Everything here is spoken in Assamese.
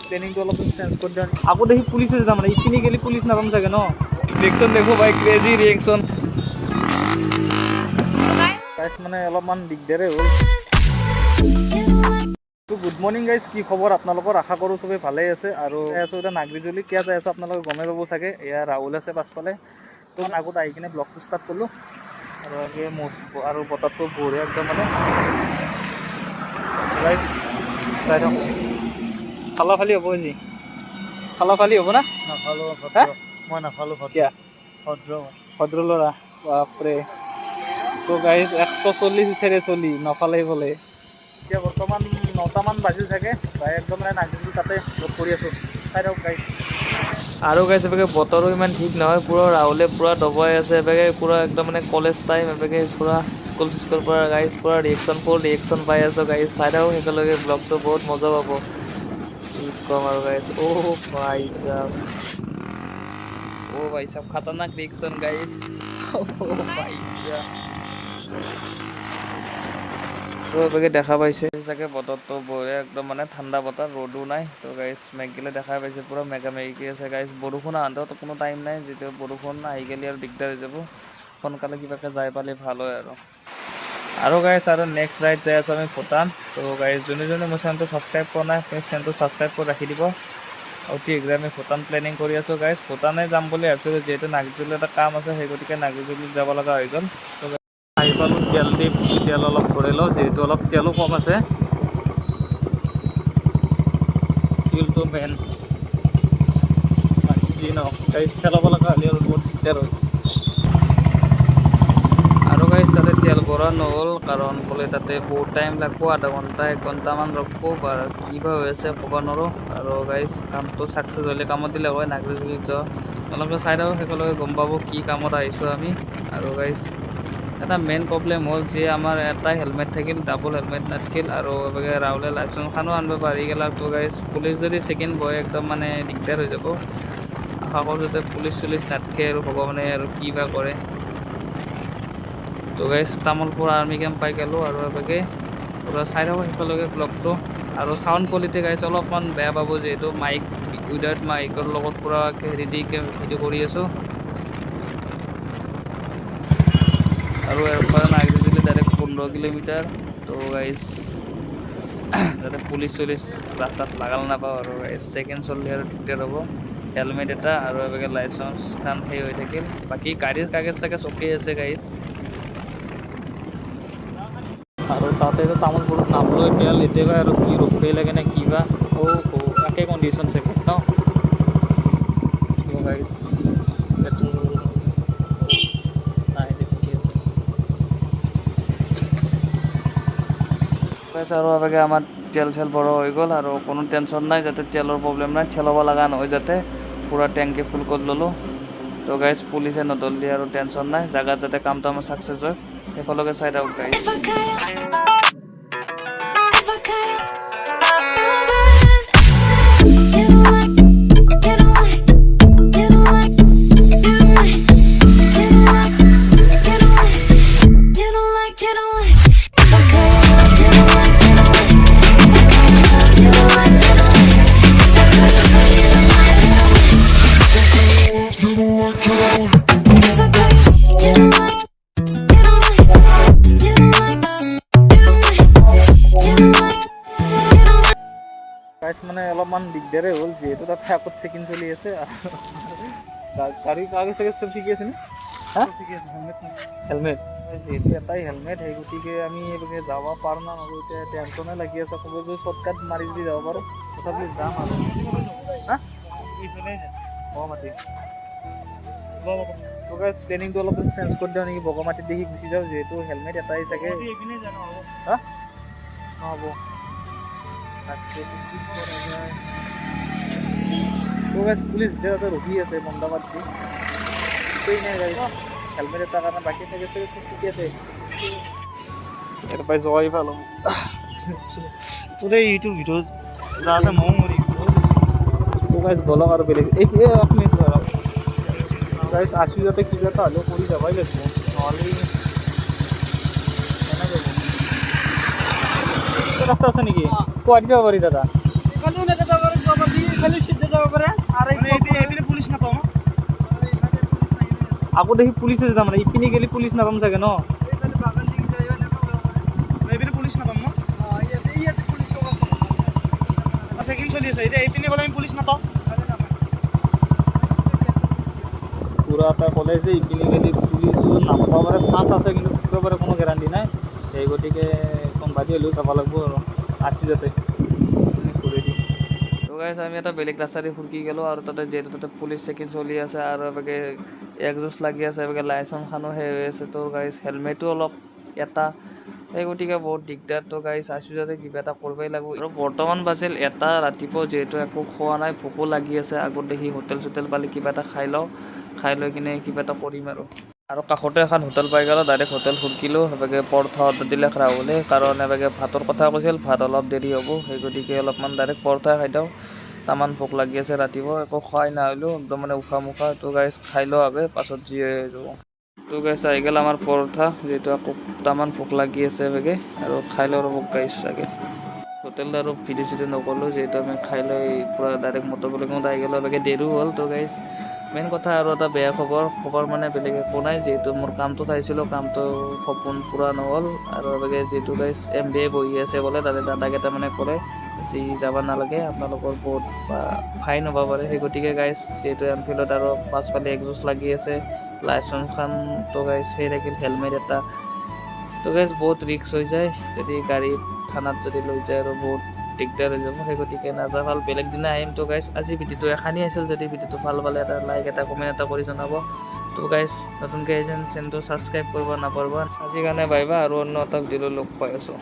প্লেনিংটো অলপ চেঞ্জ কৰি দিওঁ। আকৌ দেখি পুলিচে যাম মানে এইখিনি গেলি পুলিচ নাপাম চাগে ন। ৰিয়েকশ্যন দেখো ভাই, ক্ৰেজি ৰিয়েকশ্যন। গাইছ মানে অলপমান দিগদাৰে হ'ল। গুড মৰ্ণিং গাইজ, কি খবৰ আপোনালোকৰ? আশা কৰোঁ চবেই ভালেই আছে। আৰু আছোঁ এতিয়া নাগৰিজুলি কিয় যাই আছোঁ আপোনালোকে গমেই পাব চাগে। এয়া ৰাহুল আছে পাছফালে। তো আগত আহি কিনে ব্লগটো ষ্টাৰ্ট কৰিলোঁ। আৰু বতৰটো বঢ়িয়া একদম মানে চাই থাকক। খালা ফালি হ'ব আজি, খালা ফালি হ'ব না? নাখালো হা মই নাখালো কিয়া ভদ্ৰ ল'ৰা বাপৰে। তো গাইজ 140 উঠেৰে চলি নফালে বোলে। এতিয়া বৰ্তমান 9টামান বাজিল চাগে। ভাই একদম মানে নাগৰিজুলি তাতে লগ কৰি আছোঁ, চাই থাকক গাইজ। আৰু গাইজ এবাগে বতৰো ইমান ঠিক নহয়, পূৰা ৰাহুলে পূৰা দবাই আছে এবাগে, পূৰা একদম মানে কলেজ টাইম এবাগে পূৰা স্কুল পৰা গাইজ পূৰা ৰিয়েকশ্যন পাই আছোঁ গাইজ। চাই থাকক একেলগে ব্লগটো, বহুত মজা পাব। কি ক'ম আৰু গাইজ। ভাই সাহেব খতৰনাক ৰিয়েকশ্যন গাইজ। ভাই তো এবাগে দেখা পাইছে চাগে বতৰটো বঢ়িয়া একদম মানে ঠাণ্ডা বতৰ, ৰ'দো নাই। তো গাইজ মেঘগিলে দেখা পাইছে পূৰা মেঘামেঘিকে আছে গাইজ। বৰষুণ আহোঁতেও কোনো টাইম নাই, যেতিয়া বৰষুণ আহি গ'লে আৰু দিগদাৰ হৈ যাব। সোনকালে কিবাকে যাই পালে ভাল হয় আৰু গাইজ আৰু নেক্সট ৰাইড যাই আছোঁ আমি ভূটান। তো গাইজ যোনে মোৰ চেনেলটো ছাবস্ক্ৰাইব কৰা নাই প্লিজ চেনেলটো ছাবস্ক্ৰাইব কৰি ৰাখি দিব। অতি শীঘ্ৰে আমি ভূটান প্লেনিং কৰি আছোঁ গাইজ। ভূটানে যাম বুলি ভাবিছিলোঁ, যিহেতু নাগৰিজুলি এটা কাম আছে সেই গতিকে নাগৰিজুলিত যাব লগা হৈ গ'ল। আহি পালোঁ তেল দি, তেল অলপ ভৰাই লওঁ যিহেতু অলপ তেলো কম আছে। তেলটো মেইন যি নহওক গাইজ, চলাব লগা হ'লে আৰু বহুত দিগদাৰ হয়। আৰু গাইজ তাতে তেল ভৰা নহ'ল, কাৰণ বোলে তাতে বহুত টাইম লাগিব, আধা ঘণ্টা 1 ঘণ্টামান ৰখিব বা কিবা হৈ আছে ক'ব নোৱাৰোঁ। আৰু গাইজ কামটো ছাকচেছ হ'লে কামত দিলে হয় নাগৰিজুলিত যাওঁ। আপোনালোকে চাই থাকক, একেলগে গম পাব কি কামত আহিছোঁ আমি। আৰু গাইজ এটা মেইন প্ৰব্লেম হ'ল যে আমাৰ এটাই হেলমেট থাকিল, ডাবল হেলমেট নাথাকিল। আৰু এবাগে ৰাহুলে লাইচেঞ্চখনো আনিব পাৰি গ'ল। তো গাইজ পুলিচ যদি চেকিং বহে একদম মানে দিগদাৰ হৈ যাব। আশা কৰোঁ যাতে পুলিচ চুলিচ নাথাকে আৰু ভগৱানে আৰু কি বা কৰে। তো গাইজ তামোলপুৰ আৰ্মি কেম্প পাই গ'লোঁ। আৰু এবাগে পূৰা চাই থাকক একেলগে ব্লগটো। আৰু চাউণ্ড কোৱালিটি গাইজ অলপমান বেয়া পাব, যিহেতু মাইক উইদাউট মাইকৰ লগত পূৰা হেৰি দি ভিডিঅ' কৰি আছোঁ। আৰু ইয়াৰ পৰা নাগৰিজুলি ডাইৰেক্ট 15 কিলোমিটাৰ। তো গাইজ যাতে পুলিচ চুলিচ ৰাস্তাত লাগাল নাপাওঁ আৰু গাইজ। চেকেণ্ড চলিলে আৰু দিগদাৰ হ'ব। হেলমেট এটা আৰু এবাগে লাইচেঞ্চখন সেই হৈ থাকিল। বাকী গাড়ীৰ কাগজ চাগজ অ'কে আছে গাড়ীত। আৰু তাতেতো তামোলপুৰত নামলৈ তেল এতিয়াবা আৰু কি ৰখিব লাগে নে কিবা। একে কণ্ডিশ্যন চাগে ন। গাইজ আৰু এবাগে আমাৰ তেল চেল ভৰোৱা হৈ গ'ল আৰু কোনো টেনশ্যন নাই, যাতে তেলৰ প্ৰব্লেম নাই, ঠেলাব লগা নহয় যাতে। পূৰা টেংকি ফুল কৰি ল'লোঁ। তো গাইজ পুলিচে নধৰিলে আৰু টেনশ্যন নাই, জাগাত যাতে কামটো আমাৰ ছাকচেছ হয়। একেলগে চাই থাকক গাইজ। গাইজ মানে অলপমান দিগদাৰে হ'ল, যিহেতু তাতে আগত চেকিং চলি আছে। গাড়ী কাগজ চাগজ চব ঠিকে আছে নে? হা হেলমেট যিহেতু এটাই হেলমেট, সেই গতিকে আমি এইভাগে যাব পাৰোঁ না নৰোঁ এতিয়া টেনশ্যনে লাগি আছে। ক'ব যে শ্বৰ্টকাট মাৰি যদি যাব পাৰোঁ, তথাপি যাম আৰু। হা বগামাটি তো গাইজ প্লেনিংটো অলপ চেঞ্জ কৰি দিওঁ নেকি, বগামাটিত দেখি গুচি যাওঁ, যিহেতু হেলমেট এটাই চাগে। হা নহ'ব তো গাইজ পুলিচ তাতে ৰখি আছে মন্দাবাদ দি। নাই গাড়ী হেলমেট এটাৰ কাৰণে বাকী থাকে চাগে চব ঠিকে আছে। ইয়াৰ পৰাই যোৱাই ভাল হ'ব। তোৰে ইউটিউব ভিডিঅ' যাওঁতে ময়ো মৰি তো গাইজ গ'লক আৰু বেলেগ এতিয়া আপুনি গাইজ আছোঁ যাতে কিবা এটা হ'লেও কৰি যাবই লাগিব, নহ'লে ৰাস্তা আছে নেকি? গুৱাহাটী যাব পাৰি দাদা। আকৌ দেখি পুলিচে যাম মানে ইপিনে গেলি পুলিচ নাপাম চাগে ন এইপিনে পুলিচ নাপাম ন চেকিং চলি আছে এতিয়া এইপিনে গ'লে আমি পুলিচ নাপাওঁ পুৰা এটা ক'লে যে ইপিনে গেলি পুলিচো নাপাব পাৰে চান্স আছে কিন্তু থাকিব পাৰে কোনো গেৰাণ্টি নাই সেই গতিকে কোনোবাদি হ'লেও যাব লাগিব আৰু আছি যাতে কৰি দিম তো গাইছ আমি এটা বেলেগ ৰাস্তা দি ফুৰকি গ'লোঁ আৰু তাতে যিহেতু তাতে পুলিচ চেকিং চলি আছে আৰু এবাগে একজোচ লাগি আছে এবাগে লাইচেঞ্চখনো সেই হৈ আছে তো গাইছ হেলমেটো অলপ এটা সেই গতিকে বহুত দিগদাৰ তো গাইছ আছোঁ যাতে কিবা এটা কৰিবই লাগিব আৰু বৰ্তমান বাজিল এটা ৰাতিপুৱা যিহেতু একো খোৱা নাই ভোকো লাগি আছে আগত দেখি হোটেল চোটেল পালে কিবা এটা খাই লওঁ খাই লৈ কিনে কিবা এটা কৰিম আৰু কাষতে এখন হোটেল পাই গ'লোঁ ডাইৰেক্ট হোটেল ফুৰকিলোঁ এবাগে পৰঠা অৰ্ডাৰ দিলে ৰাহুলে কাৰণ এবাগে ভাতৰ কথা কৈছিল ভাত অলপ দেৰি হ'ব সেই গতিকে অলপমান ডাইৰেক্ট পৰঠা খাই দিওঁ তামান ভোক লাগি আছে ৰাতিপুৱা একো খোৱাই নাহিলোঁ একদম মানে উশাহ মুখা তো গাইছ খাই লওঁ আগে পাছত যি হৈ যাব তো গাইছ আহি গ'ল আমাৰ পৰঠা যিহেতু আকৌ তামান ভোক লাগি আছে এবাগে আৰু খাই লওঁ ৰ'ব গাইছ চাগে হোটেলটো আৰু ভিডিঅ' চিডিঅ' নকৰিলোঁ যিহেতু আমি খাই লৈ পূৰা ডাইৰেক্ট মটৰবিলাকত আহি গ'লোঁ এবাগে দেৰিও হ'ল তো গাইছ মেইন কথা আৰু এটা বেয়া খবৰ মানে বেলেগ একো নাই যিহেতু মোৰ কামটোত আহিছিলোঁ কামটো সপোন পূৰা নহ'ল আৰু এবাগে যিহেতু গাইছ MBA বহি আছে বোলে তাতে দাদাকেইটা মানে ক'লে যি যাব নালাগে আপোনালোকৰ বহুত ফাইন হ'ব পাৰে সেই গতিকে গাইছ যিহেতু এমফিলত আৰু পাছফালে একজোচ লাগি আছে লাইচেঞ্চখন তো গাইছ সেই থাকিল হেলমেট এটা তো গাইছ বহুত ৰিস্ক হৈ যায় যদি গাড়ী থানাত যদি লৈ যায় আৰু বহুত দিগদাৰ হৈ যাব সেই গতিকে নাযাওঁ ভাল বেলেগ দিনা আহিম তো গাইছ আজি ভিডিঅ'টো এখানেই আছিল যদি ভিডিঅ'টো ভাল পালে এটা লাইক এটা কমেণ্ট এটা কৰি জনাব তো গাইছ নতুনকৈ আহিছে চেনেলটো ছাবস্ক্ৰাইব কৰিব নাপাহৰিব আজিৰ কাৰণে বাই বাই আৰু অন্য এটা ভিডিঅ'লৈ লগ পাই আছোঁ